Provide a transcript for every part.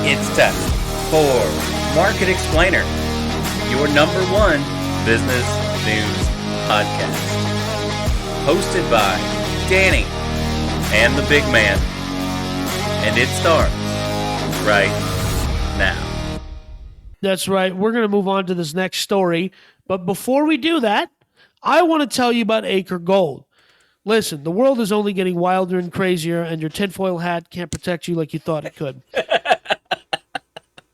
It's time for Market Explainer, your number one business news podcast. Hosted by Danny and the big man. And it starts right now. That's right. We're going to move on to this next story. But before we do that, I want to tell you about Acre Gold. Listen, the world is only getting wilder and crazier, and your tinfoil hat can't protect you like you thought it could.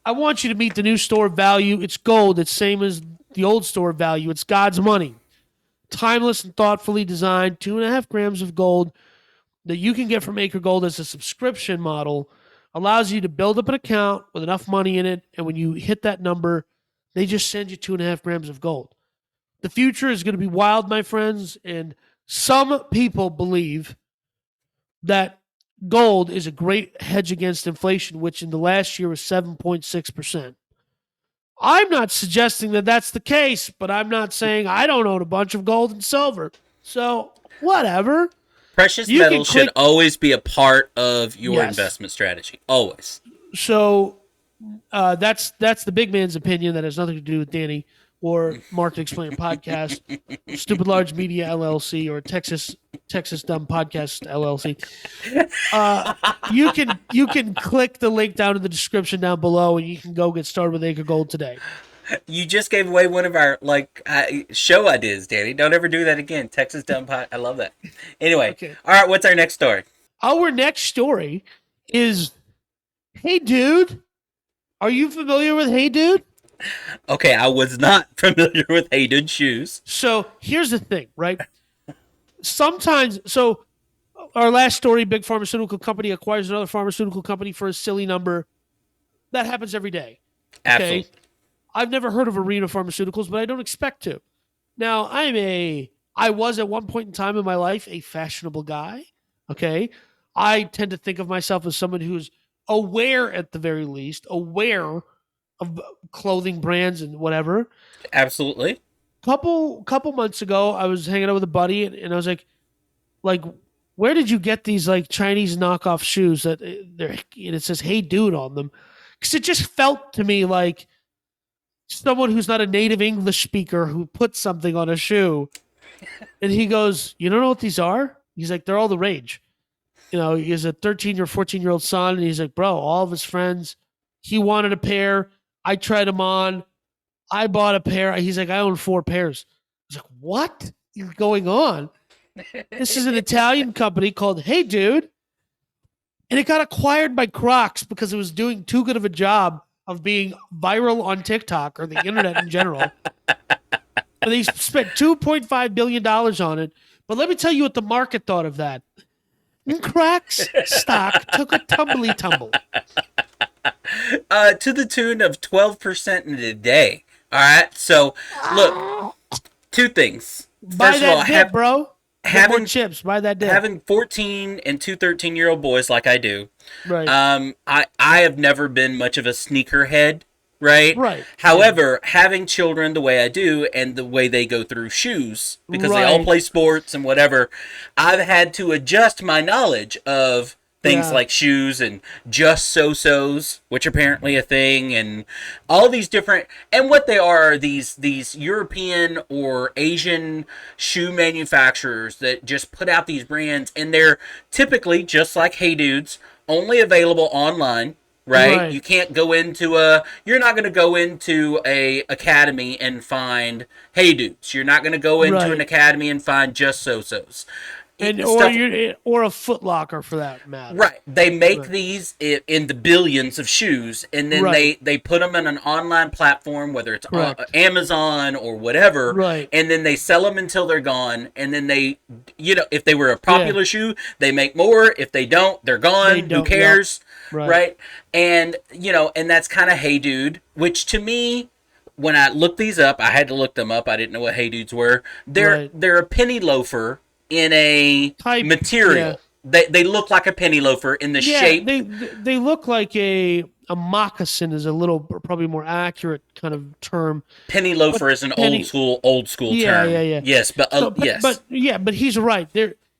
I want you to meet the new store value. It's gold. It's same as the old store value. It's God's money. Timeless and thoughtfully designed, 2.5 grams of gold that you can get from Acre Gold as a subscription model. Allows you to build up an account with enough money in it, and when you hit that number, they just send you 2.5 grams of gold. The future is going to be wild, my friends, and some people believe that gold is a great hedge against inflation, which in the last year was 7.6%. I'm not suggesting that that's the case, but I'm not saying I don't own a bunch of gold and silver. So, whatever. Precious metals should always be a part of your investment strategy. Always. So, that's the big man's opinion. That has nothing to do with Danny or Market Explainer Podcast, Stupid Large Media LLC, or Texas Dumb Podcast LLC. You can click the link down in the description down below, and you can go get started with Acre Gold today. You just gave away one of our show ideas, Danny. Don't ever do that again. Texas Dumb Pod. I love that. Anyway, okay. All right. What's our next story? Our next story is HeyDude. Are you familiar with HeyDude? Okay, I was not familiar with HeyDude shoes. So here's the thing, right? Sometimes, our last story, big pharmaceutical company acquires another pharmaceutical company for a silly number. That happens every day. Okay? Absolutely. I've never heard of Arena Pharmaceuticals, but I don't expect to. Now, I was at one point in time in my life a fashionable guy. Okay? I tend to think of myself as someone who's aware, at the very least, aware of clothing brands and whatever. Absolutely. Couple months ago, I was hanging out with a buddy, and I was like, where did you get these Chinese knockoff shoes that and it says HeyDude on them? Because it just felt to me like someone who's not a native English speaker who put something on a shoe. And he goes, "You don't know what these are?" He's like, "They're all the rage." He has a 13 or 14-year-old son, and he's like, "Bro, all of his friends, he wanted a pair. I tried them on. I bought a pair." He's like, "I own 4 pairs." I was like, "What is going on?" This is an Italian company called HeyDude, and it got acquired by Crocs because it was doing too good of a job of being viral on TikTok or the internet in general. And they spent $2.5 billion on it. But let me tell you what the market thought of that. And Crocs stock took a tumble. To the tune of 12% in a day. All right. So, look, 2 things. First of all, bro. Having chips, buy that dip. Having 14 and 2 13-year-old boys like I do. Right. I have never been much of a sneakerhead. Right? Right. However, having children the way I do and the way they go through shoes, because they all play sports and whatever, I've had to adjust my knowledge of things like shoes and just so-sos, which are apparently a thing, and all these different, and what they are these European or Asian shoe manufacturers that just put out these brands, and they're typically, just like HeyDudes, only available online. Right? You can't go into you're not going to go into a academy and find HeyDudes. You're not going to go into an academy and find just so-sos. Or a Foot Locker for that matter. Right. They make these in the billions of shoes, and then they put them in an online platform, whether it's Amazon or whatever, and then they sell them until they're gone, and then they, if they were a popular shoe, they make more. If they don't, they're gone. Who cares? Right. And, and that's kind of HeyDude, which to me, when I looked these up, I had to look them up. I didn't know what HeyDudes were. They're a penny loafer in a material. They look like a penny loafer in the shape. They look like a moccasin is a little probably more accurate kind of term. Penny loafer is an old school term. Yeah. Yes, yes. But he's right.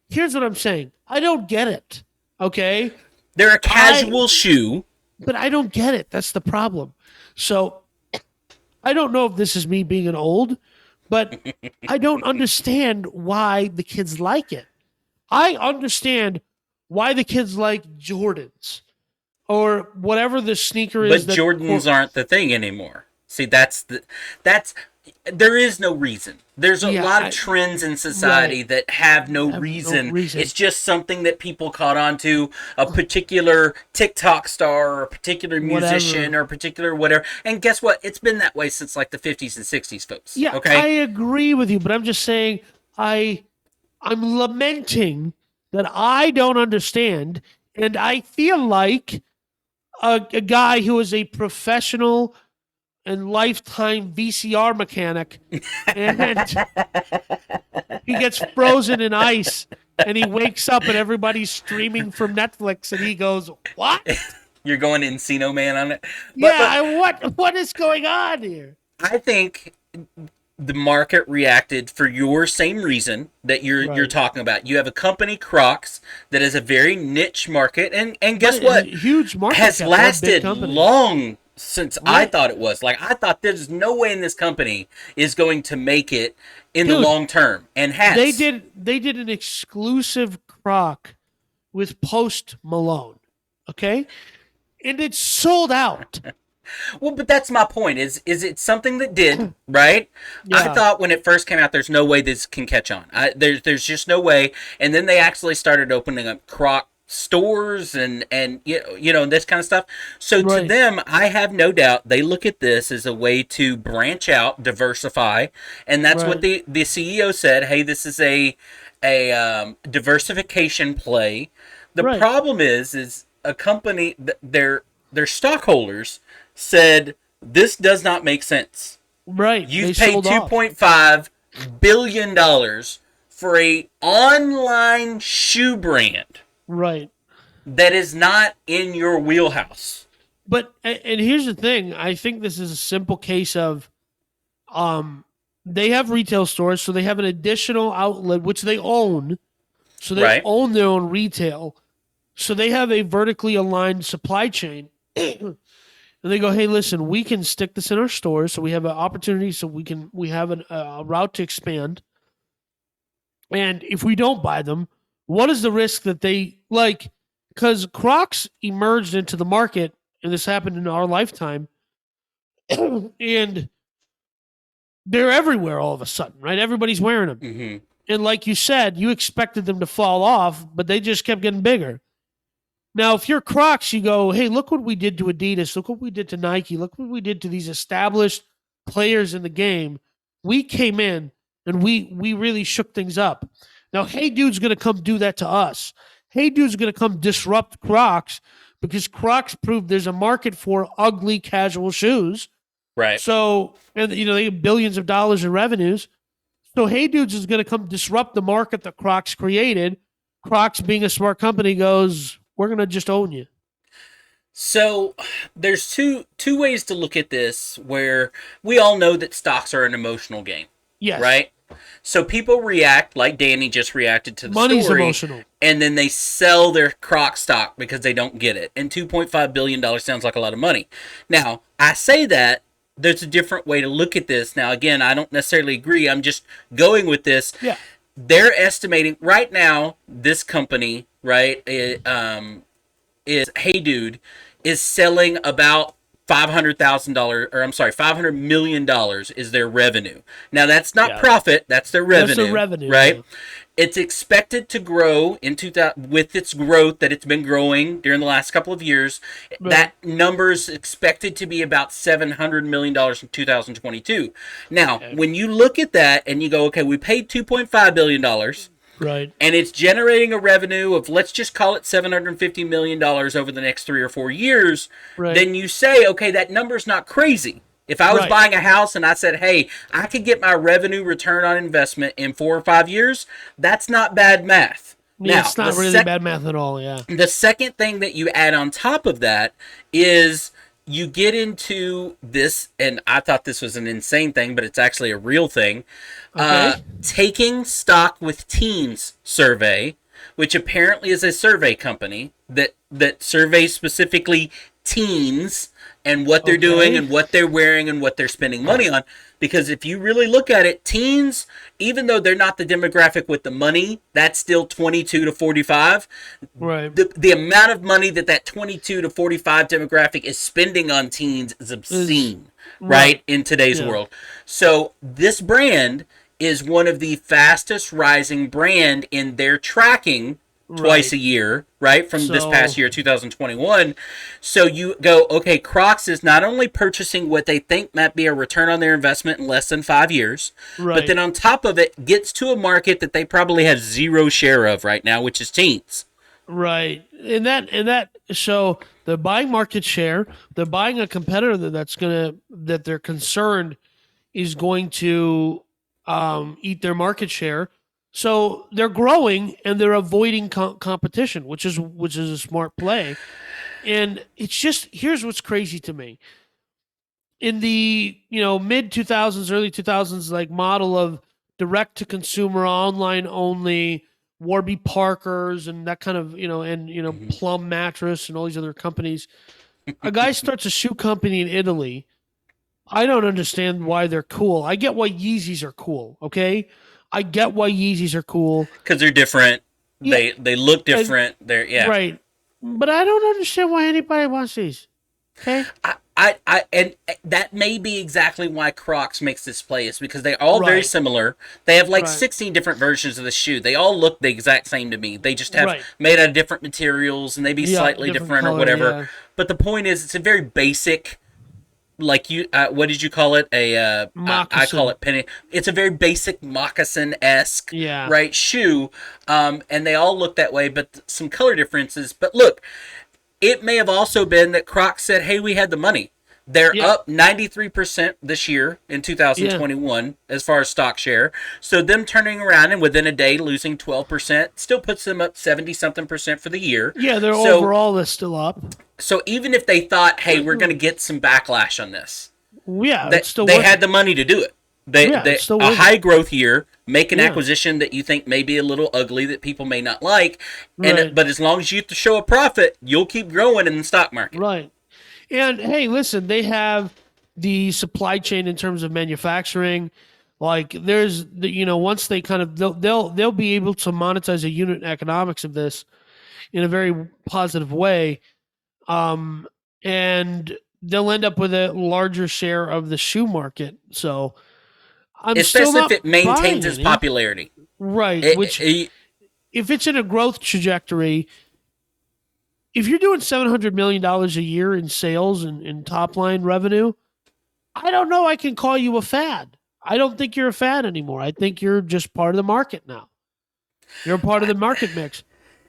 Here's what I'm saying. I don't get it. Okay? They're a casual shoe. But I don't get it. That's the problem. So I don't know if this is me being an old, but I don't understand why the kids like it. I understand why the kids like Jordans or whatever the sneaker But is that. Jordans aren't the thing anymore. See, that's there is no reason. There's a Yeah, lot of trends in society right. that have no Have no reason. reason. It's just something that people caught on to, a particular TikTok star or a particular musician Whatever. or a particular whatever. And guess what? It's been that way since like the 50s and 60s, folks. Yeah, I Okay? agree with you, but I'm just saying I I'm lamenting that I don't understand, and I feel like a guy who is a professional and lifetime VCR mechanic, and he gets frozen in ice, and he wakes up and everybody's streaming from Netflix, and he goes, "What? You're going Encino Man on it. But look, Yeah, what is going on here?" I think the market reacted for your same reason that you're Right. talking about. You have a company, Crocs, that is a very niche market, and But guess what? it's a huge market Has cap, they're a big lasted company. long since I Right. thought it was. Like I thought there's no way in this company is going to make it in the Dude, long term, and they has. did an exclusive Croc with Post Malone. Okay? And it's sold out. Well, but that's my point. Is it something that did right? I Yeah. thought when it first came out, there's no way this can catch on. There's just no way. And then they actually started opening up Croc stores and this kind of stuff. So to Right. them, I have no doubt they look at this as a way to branch out, diversify, and that's what Right. the CEO said. Hey, this is a diversification play. The Right. problem is a company their stockholders said this does not make sense. Right. They You've paid sold off. $2.5 billion for a online shoe brand Right. that is not in your wheelhouse. But and here's the thing. I think this is a simple case of um they have retail stores, so they have an additional outlet which they own. So they Right? own their own retail. So they have a vertically aligned supply chain. And they go, hey, listen, we can stick this in our stores, so we have an opportunity, so we have a route to expand. And if we don't buy them, what is the risk that they like? Because Crocs emerged into the market, and this happened in our lifetime, and they're everywhere all of a sudden, right? Everybody's wearing them, Mm-hmm. and like you said, you expected them to fall off, but they just kept getting bigger. Now, if you're Crocs, you go, hey, look what we did to Adidas. Look what we did to Nike. Look what we did to these established players in the game. We came in and we really shook things up. Now, Hey Dude's going to come do that to us. Hey Dude's going to come disrupt Crocs because Crocs proved there's a market for ugly casual shoes. Right. So, and they have billions of dollars in revenues. So Hey Dudes is going to come disrupt the market that Crocs created. Crocs, being a smart company, goes, we're going to just own you. So there's two ways to look at this where we all know that stocks are an emotional game, Yes. right? So people react like Danny just reacted to the Money's story, emotional. and then they sell their Croc stock because they don't get it. And $2.5 billion sounds like a lot of money. Now, I say that there's a different way to look at this. Now, again, I don't necessarily agree. I'm just going with this. Yeah. They're estimating right now this company, right, is HeyDude is selling about $500,000, or I'm sorry, $500 million is their revenue. Now that's not Yeah. profit, that's their revenue. That's the revenue, right? yeah. It's expected to grow in 2000 with its growth that it's been growing during the last couple of years. Right. That number is expected to be about $700 million in 2022. Now, when you look at that and you go, okay, we paid $2.5 billion. Right. And it's generating a revenue of, let's just call it $750 million over the next 3 or 4 years, Right. then you say, okay, that number's not crazy. If I was Right. buying a house and I said, hey, I could get my revenue return on investment in 4 or 5 years, that's not bad math. Yeah, Now, it's not really bad math at all. Yeah. the second thing that you add on top of that is you get into this, and I thought this was an insane thing, but it's actually a real thing. Okay. Taking stock with teens survey, which apparently is a survey company that surveys specifically teens and what they're doing Okay. and what they're wearing and what they're spending money on. Because if you really look at it, teens, even though they're not the demographic with the money, that's still 22 to 45. Right. The amount of money that 22 to 45 demographic is spending on teens is obscene, right, in today's world. So this brand is one of the fastest rising brand in their tracking twice a year, right? From this past year, 2021. So you go, okay, Crocs is not only purchasing what they think might be a return on their investment in less than 5 years, but then on top of it, gets to a market that they probably have zero share of right now, which is teens. Right. So they're buying market share. They're buying a competitor that they're concerned is going to eat their market share. So they're growing and they're avoiding competition, which is a smart play. And it's just, here's what's crazy to me. In the mid 2000s, early 2000s, like model of direct to consumer, online only, Warby Parkers and that kind of Plum Mattress and all these other companies. A guy starts a shoe company in Italy. I don't understand why they're cool. I get why Yeezys are cool. Okay, I get why Yeezys are cool because they're different. Yeah, They look different. They're right. But I don't understand why anybody wants these. Okay. And that may be exactly why Crocs makes this play is because they're all very similar. They have like 16 different versions of the shoe. They all look the exact same to me. They just have made out of different materials and they be slightly different color, or whatever. Yeah. But the point is, it's a very basic, like you, what did you call it? I call it penny. It's a very basic moccasin-esque, right, shoe. And they all look that way, but some color differences. But look, it may have also been that Crocs said, hey, we had the money. They're up 93% this year in 2021 as far as stock share. So them turning around and within a day losing 12% still puts them up 70-something% for the year. Yeah, they're overall they're still up. So even if they thought, hey, we're going to get some backlash on this. Yeah, they had the money to do it. They a high growth year, make an acquisition that you think may be a little ugly that people may not like, but as long as you show a profit, you'll keep growing in the stock market. Right. And hey, listen, they have the supply chain in terms of manufacturing. Like there's once they kind of they'll be able to monetize the unit economics of this in a very positive way. And they'll end up with a larger share of the shoe market. So especially if it maintains its popularity. Right. If it's in a growth trajectory, if you're doing $700 million a year in sales and in top line revenue, I don't know. I can call you a fad. I don't think you're a fad anymore. I think you're just part of the market now. You're part of the market mix.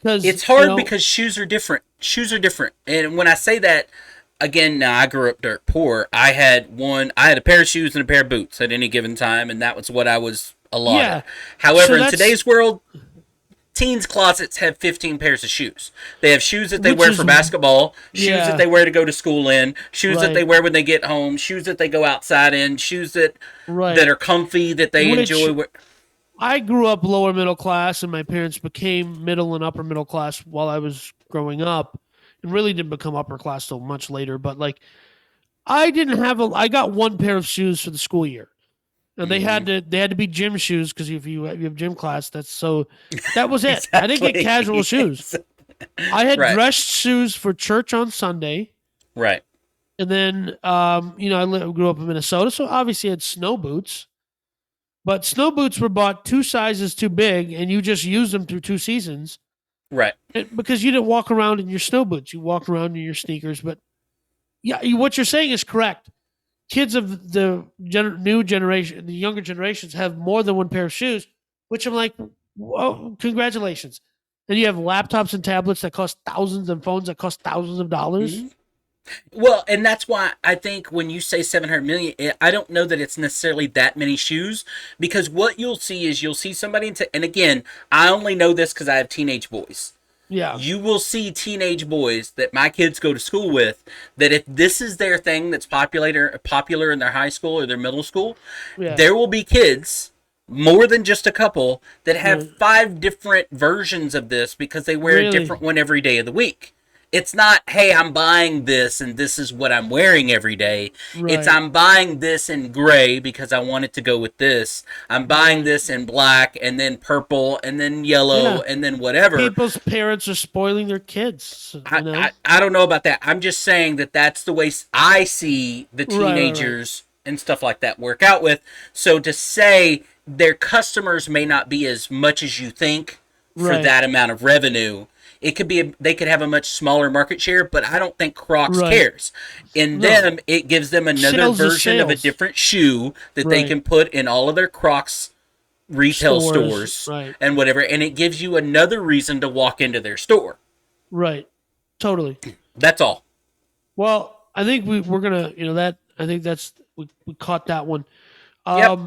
It's hard because shoes are different. Shoes are different. And when I say that, again, now I grew up dirt poor. I had a pair of shoes and a pair of boots at any given time, and that was what I was allotted. Yeah. However, in today's world, teens' closets have 15 pairs of shoes. They have shoes that they wear for basketball, shoes that they wear to go to school in, shoes that they wear when they get home, shoes that they go outside in, shoes that are comfy, that they enjoy. I grew up lower middle class, and my parents became middle and upper middle class while I was growing up. And really didn't become upper class till much later, but like I got one pair of shoes for the school year. And they had to be gym shoes because if you have gym class, that was it. Exactly. I didn't get casual shoes. I had dress shoes for church on Sunday. Right. And then I grew up in Minnesota, so obviously I had snow boots. But snow boots were bought 2 sizes too big, and you just used them through 2 seasons. Right. Because you didn't walk around in your snow boots. You walk around in your sneakers. But yeah, what you're saying is correct. Kids of the new generation, the younger generations have more than one pair of shoes, which I'm like, whoa, congratulations. And you have laptops and tablets that cost thousands and phones that cost thousands of dollars. Mm-hmm. Well, and that's why I think when you say 700 million, I don't know that it's necessarily that many shoes, because what you'll see somebody, and again, I only know this because I have teenage boys. Yeah. You will see teenage boys that my kids go to school with, that if this is their thing that's popular in their high school or their middle school, there will be kids more than just a couple that have Right. 5 different versions of this because they wear a Really? different one every day of the week. It's not, hey, I'm buying this and this is what I'm wearing every day. It's, Right. I'm buying this in gray because I want it to go with this. I'm buying Right. this in black and then purple and then yellow Yeah. and then whatever. People's parents are spoiling their kids, I, I, I don't know about that. I'm just saying that that's the way I see the Right, right, right. teenagers and stuff like that work out with. So to say their customers may not be as much as you think for Right. that amount of revenue, it could be they could have a much smaller market share, but I don't think Crocs Right. cares. In No. them, it gives them another Sales is version of a sales. different shoe that they Right. can put in all of their Crocs retail Stores. stores Right. and whatever, and it gives you another reason to walk into their store. Right. Totally. That's all. Well, I think we're gonna, that I think we caught that one. Yep.